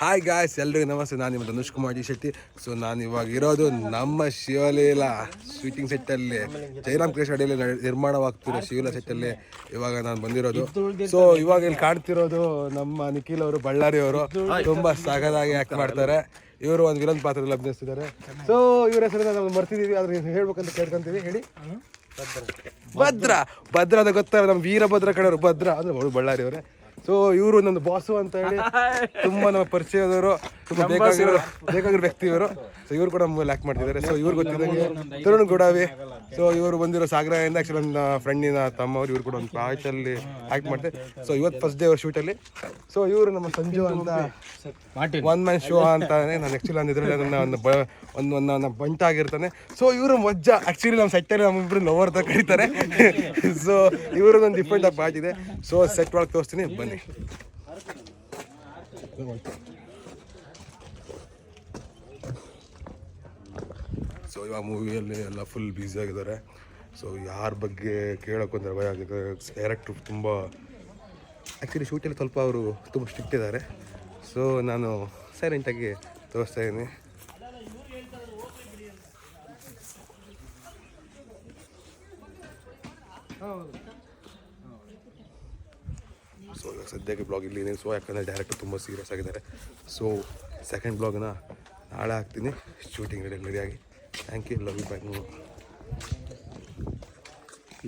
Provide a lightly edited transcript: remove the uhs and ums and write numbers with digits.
Hi guys, ಎಲ್ರಿಗೂ ನಮಸ್ತೆ. ನಾನು ನಿಮ್ಮ ಧನುಷ್ ಕುಮಾರ್ ಜಿ ಶೆಟ್ಟಿ. ಸೊ ನಾನು ಇವಾಗ ಇರೋದು ನಮ್ಮ ಶಿವಲೀಲಾ ಶೂಟಿಂಗ್ ಸೆಟ್ಟಲ್ಲಿ, ಜಯರಾಮ್ ಕ್ರೇಶ್ ಅಡಿಯಲ್ಲಿ ನಿರ್ಮಾಣವಾಗ್ತಿರೋ ಶಿವಲೀಲಾ ಸೆಟ್ಟಲ್ಲಿ ಇವಾಗ ನಾನು ಬಂದಿರೋದು. ಸೊ ಇವಾಗ ಇಲ್ಲಿ ಕಾಣ್ತಿರೋದು ನಮ್ಮ ನಿಖಿಲ್ ಅವರು, ಬಳ್ಳಾರಿ ಅವರು. ತುಂಬ ಸಗದಾಗಿ ಆ್ಯಕ್ಟ್ ಮಾಡ್ತಾರೆ. ಇವರು ಒಂದು ವಿಲನ್ ಪಾತ್ರದಲ್ಲಿ ಅಭಿನಯಿಸ್ತಿದ್ದಾರೆ. ಸೊ ಇವ್ರ ಹೆಸರನ್ನ ನಾವು ಮರ್ತಿದ್ದೀವಿ, ಆದ್ರೆ ಹೇಳ್ಬೇಕಂತ ಕೇಳ್ಕೊಂತೀವಿ. ಹೇಳಿ. ಭದ್ರ ಅಂತ ಗೊತ್ತಾ, ನಮ್ಮ ವೀರಭದ್ರ ಕಡೆಯವರು. ಭದ್ರ ಅಂದ್ರೆ ಅವಳು ಬಳ್ಳಾರಿ ಅವರೇ. ಸೊ ಇವರು ನನ್ನ ಬಾಸು ಅಂತ ಹೇಳಿ ತುಂಬ ನಮ್ಮ ಪರಿಚಯದವರು, ತುಂಬ ಬೇಕಾಗಿರೋ ವ್ಯಕ್ತಿ ಇವರು. ಸೊ ಇವರು ಕೂಡ ನಮ್ಮಲ್ಲಿ ಆ್ಯಕ್ಟ್ ಮಾಡ್ತಿದ್ದಾರೆ. ಸೊ ಇವ್ರು ಗೊತ್ತಿದ್ದಂಗೆ ತರುಣ್ ಗುಡಾವಿ. ಸೊ ಇವರು ಬಂದಿರೋ ಸಾಗರದಿಂದ, ಆ್ಯಕ್ಚುಲಿ ನನ್ನ ಫ್ರೆಂಡಿನ ತಮ್ಮವ್ರು. ಇವರು ಕೂಡ ಒಂದು ಆಯ್ತಲ್ಲಿ ಆ್ಯಕ್ಟ್ ಮಾಡ್ತಾರೆ. ಸೊ ಇವತ್ತು ಫಸ್ಟ್ ಡೇ ಅವ್ರ ಶೂಟಲ್ಲಿ. ಸೊ ಇವರು ನಮ್ಮ ಸಂಜು ಅಂತ ಒನ್ ಮ್ಯಾನ್ ಶೋ ಅಂತಾನೆ. ನಾನು ಆ್ಯಕ್ಚುಲಿ ನಾನು ಇದರಲ್ಲಿ ನನ್ನ ಬಂಟ ಆಗಿರ್ತಾನೆ. ಸೊ ಇವರು ಮಜ್ಜ. ಆ್ಯಕ್ಚುಲಿ ನಮ್ಮ ಸೆಟ್ಟಲ್ಲಿ ನಮ್ಮಿಬ್ಬರು ಲವರ್ ಅಂತ ಕರೀತಾರೆ. ಸೊ ಇವರು ಒಂದು ಡಿಫ್ರೆಂಟ್ ಆಗಿ ಪಾರ್ಟ್ ಇದೆ. ಸೊ ಸೆಟ್ ಒಳಗೆ ತೋರಿಸ್ತೀನಿ, ಬನ್ನಿ. ಸೊ ಇವಾಗ ಮೂವಿಯಲ್ಲಿ ಎಲ್ಲ ಫುಲ್ ಬ್ಯುಸಿ ಆಗಿದ್ದಾರೆ. ಸೊ ಯಾರ ಬಗ್ಗೆ ಕೇಳೋಕ್ಕೊಂದ್ರೆ ಭಯ ಆಗಿದೆ. ಡೈರೆಕ್ಟ್ರು ತುಂಬ ಆ್ಯಕ್ಚುಲಿ ಶೂಟಲ್ಲಿ ಸ್ವಲ್ಪ ಅವರು ತುಂಬ ಸ್ಟ್ರಿಕ್ಟ್ ಇದ್ದಾರೆ. ಸೊ ನಾನು ಸೈಲೆಂಟಾಗಿ ತೋರಿಸ್ತಾ ಇದ್ದೀನಿ. ಸೊ ಇವಾಗ ಸದ್ಯಕ್ಕೆ ಬ್ಲಾಗ್ ಇಲ್ಲಿ. ಸೊ ಯಾಕಂದರೆ ಡೈರೆಕ್ಟರ್ ತುಂಬ ಸೀರಿಯಸ್ ಆಗಿದ್ದಾರೆ. ಸೊ ಸೆಕೆಂಡ್ ಬ್ಲಾಗನ್ನ ನಾಳೆ ಹಾಕ್ತೀನಿ, ಶೂಟಿಂಗ್ ರೆಡಿಯಾಗಿ. Thank you, love you, by.